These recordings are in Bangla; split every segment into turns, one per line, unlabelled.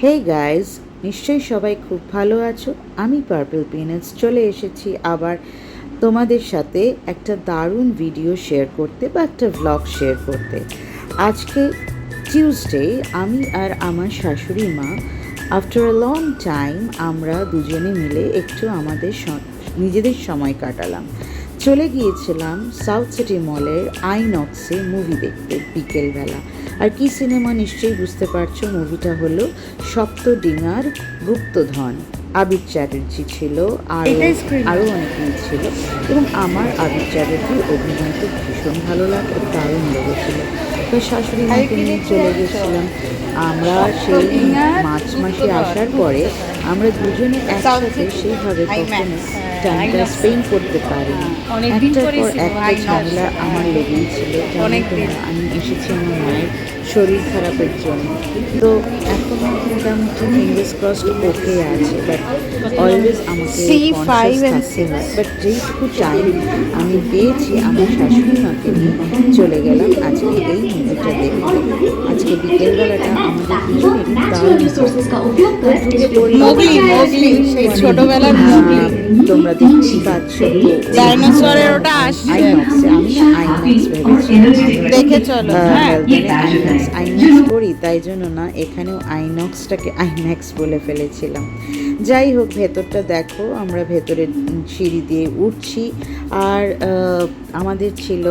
হেই গাইজ, নিশ্চয়ই সবাই খুব ভালো আছো। আমি পার্পল পিনাটস চলে এসেছি আবার তোমাদের সাথে একটা দারুণ ভিডিও শেয়ার করতে বা একটা ভ্লগ শেয়ার করতে। আজকে টিউসডে, আমি আর আমার শাশুড়ি মা আফটার আ লং টাইম আমরা দুজনে মিলে একটু আমাদের নিজেদের সময় কাটালাম। চলে গিয়েছিলাম সাউথ সিটি মলের আইনক্সে মুভি দেখতে বিকেলবেলা। আর কি সিনেমা নিশ্চয়ই বুঝতে পারছো, মুভিটা হলো সপ্তডিঙার গুপ্তধন। আবির চ্যাটার্জি ছিল, আরও অনেকেই ছিল, এবং আমার আবির চ্যাটার্জির অভিনয় তো ভীষণ ভালো লাগতো, দারুণ লেগেছিল। তো শাশুড়ি মাকে নিয়ে চলে গেছিলাম আমরা। সেই মার্চ মাসে আসার পরে আমরা দুজনে একসাথে সেইভাবে কখনো টাইমটা স্পেন্ড করতে পারিনি। একটার পর একটা ঝামেলা আমার লেগেই ছিল। আমি এসেছি আমার মায়ের শরীর খারাপের জন্য, তো এখনও মোটামুটি ফিঙ্গার্স ক্রসড ওকে আছে, বাট অলওয়েজ আমাকে কনসিয়াস থাকতে হয়। বাট যেইটুকু টাইম আমি পেয়েছি আমার শাশুড়ি মাকে নিয়ে চলে গেলাম আজকে এই মুভিটা দেখতে। আজকে বিকেলবেলাটা আমাদের দুজনেরই দারুণ ছোটবেলার তোমরা দেখতেই পাচ্ছ
ডাইনোসরের ওটা আসছে,
আমি আইম্যাক্স ভেবেছি
দেখে চলো।
আইম্যাক্স করি, তাই জন্য না এখানেও আইনক্সটাকে আইম্যাক্স বলে ফেলেছিলাম। যাই হোক, ভেতরটা দেখো, আমরা ভেতরে সিঁড়ি দিয়ে উঠছি। আর আমাদের ছিল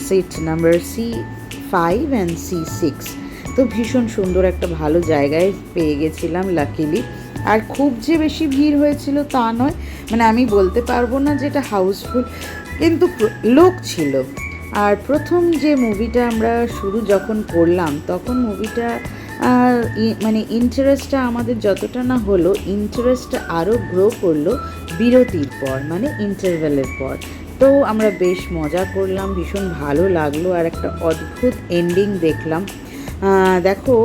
seat number C5 and C6। তো ভীষণ সুন্দর একটা ভালো জায়গায় পেয়ে গেছিলাম লাকিলি। আর খুব যে বেশি ভিড় হয়েছিল তা নয়, মানে আমি বলতে পারবো না যে এটা হাউসফুল, কিন্তু লোক ছিল। আর প্রথম যে মুভিটা আমরা শুরু যখন করলাম তখন মুভিটা মানে ইন্টারেস্টটা আমাদের যতটা না হলো, ইন্টারেস্টটা আরও গ্রো করলো বিরতির পর, মানে ইন্টারভেলের পর। তো আমরা বেশ মজা করলাম, ভীষণ ভালো লাগলো। আর একটা অদ্ভুত এন্ডিং দেখলাম। দেখো,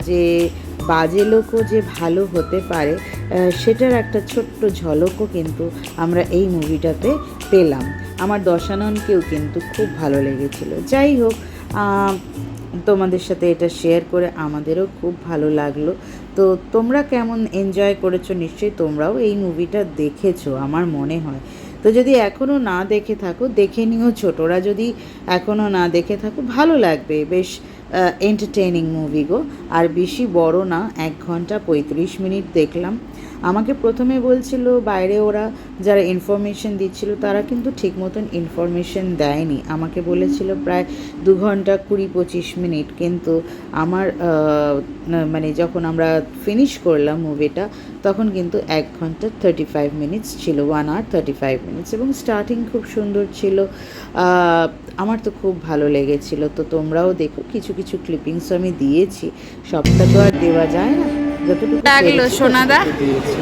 যে বাজে লোকও যে ভালো হতে পারে সেটার একটা ছোট্ট ঝলকও কিন্তু আমরা এই মুভিটাতে পেলাম। আমার দশাননকেও কিন্তু খুব ভালো লেগেছিল। যাই হোক, তোমাদের সাথে এটা শেয়ার করে আমাদেরও খুব ভালো লাগলো। তো তোমরা কেমন এনজয় করেছো, নিশ্চয়ই তোমরাও এই মুভিটা দেখেছো আমার মনে হয়। তো যদি এখনও না দেখে থাকো দেখে নিও, ছোটরা যদি এখনও না দেখে থাকো ভালো লাগবে, বেশ এন্টারটেইনিং মুভি গো। আর বেশি বড় না, 1 ঘন্টা 35 মিনিট দেখলাম। আমাকে প্রথমে বলছিল বাইরে ওরা যারা ইনফরমেশন দিচ্ছিল তারা কিন্তু ঠিক মতন ইনফরমেশন দেয়নি। আমাকে বলেছিল প্রায় 2 ঘন্টা 20-25 মিনিট, কিন্তু আমার মানে যখন আমরা ফিনিশ করলাম মুভিটা তখন কিন্তু 1 ঘন্টা 35 মিনিটস ছিল, 1 hour 35 মিনিটস, এবং স্টার্টিং খুব সুন্দর ছিল। আমার তো খুব ভালো লেগেছিল। তো তোমরাও দেখো, কিছু কিছু ক্লিপিংস আমি দিয়েছি, সবটা তো আর দেওয়া যায় না, যতটুকু
লাগলো সোনাদা
দিয়েছি।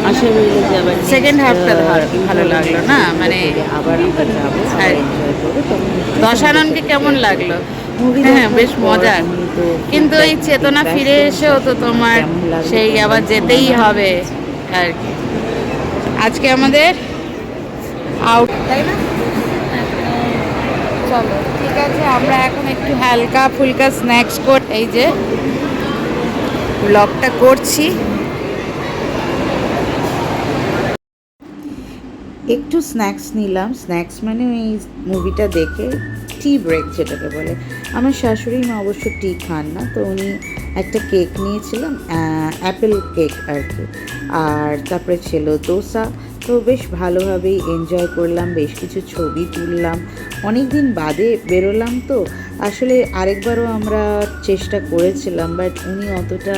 আশা রইল যে আবার
সেকেন্ড হাফটা ভালো লাগলো না, মানে
আবার আমরা যাবো, এনজয় করবো।
দশাননকে কেমন লাগলো? হ্যাঁ, বেশ মজার, কিন্তু এই চেতনা ফিরে এসেও তো তোমার সেই আবার যেতেই হবে আর কি। আজকে আমাদের আউট, তাই না? চলো ঠিক আছে, আমরা এখন একটু হালকা ফুলকা স্ন্যাক্স করে এই যে ব্লগটা করছি।
একটু স্ন্যাক্স নিলাম, স্ন্যাক্স মানে এই মুভিটা দেখে টি ব্রেক যেটাকে বলে। আমার শাশুড়ি মা অবশ্য টি খান না, তো উনি একটা কেক নিয়েছিলাম, অ্যাপেল কেক আর কি। আর তারপরে ছিল দোসা। তো বেশ ভালোভাবেই এনজয় করলাম, বেশ কিছু ছবি তুললাম। অনেক দিন বাদে বেরোলাম, তো আসলে আরেকবারও আমরা চেষ্টা করেছিলাম, বাট উনি অতটা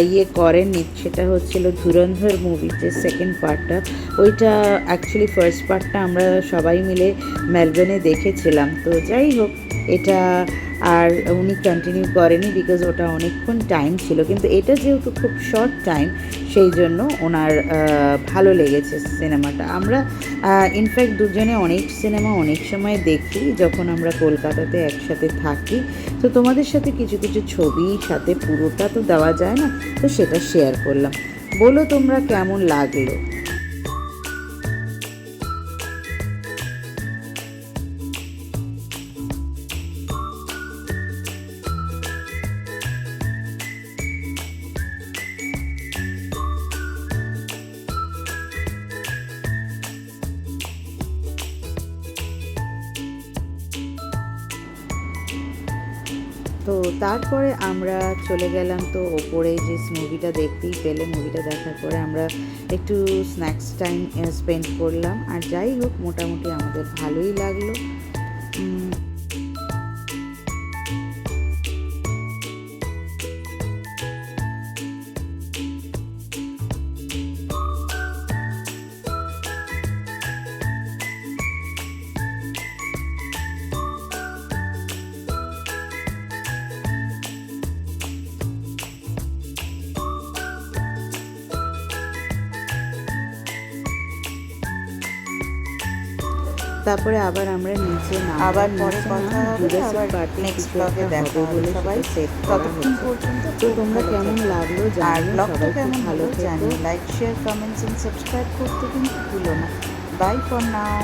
ইয়ে করেননি। সেটা হচ্ছিল ধুরন্ধর মুভির যে সেকেন্ড পার্টটা, ওইটা অ্যাকচুয়ালি ফার্স্ট পার্টটা আমরা সবাই মিলে মেলবোর্নে দেখেছিলাম। তো যাই হোক, এটা আর উনি কন্টিনিউ করেনি, বিকজ ওটা অনেকক্ষণ টাইম ছিল, কিন্তু এটা যেহেতু খুব শর্ট টাইম সেই জন্য ওনার ভালো লেগেছে সিনেমাটা। আমরা ইনফ্যাক্ট দুজনে অনেক সিনেমা অনেক সময় দেখি যখন আমরা কলকাতাতে একসাথে থাকি। তো তোমাদের সাথে কিছু কিছু ছবি সাথে পুরোটা তো দেওয়া যায় না, তো সেটা শেয়ার করলাম। বলো তোমরা কেমন লাগলো। তো তারপরে আমরা চলে গেলাম তো ওপরে যে মুভিটা দেখতেই পেলে, মুভিটা দেখার পরে আমরা একটু স্ন্যাক্স টাইম স্পেন্ড করলাম। আর যাই হোক মোটামুটি আমাদের ভালোই লাগলো। তারপরে আবার আমরা নিচে
আবার পরে কথা হবে, আবার
নেক্সট
next vlog-এ দেখা হবে সবাই। ততক্ষণ পর্যন্ত
তো তোমরা কেমন লাগলো
আর
জানিও,
ব্লগটা
সবাই খুব
কেমন
ভালো
হলো
থেকো।
জানি। Like, share, comments and subscribe করতে কিন্তু ভুলো না। Bye for now.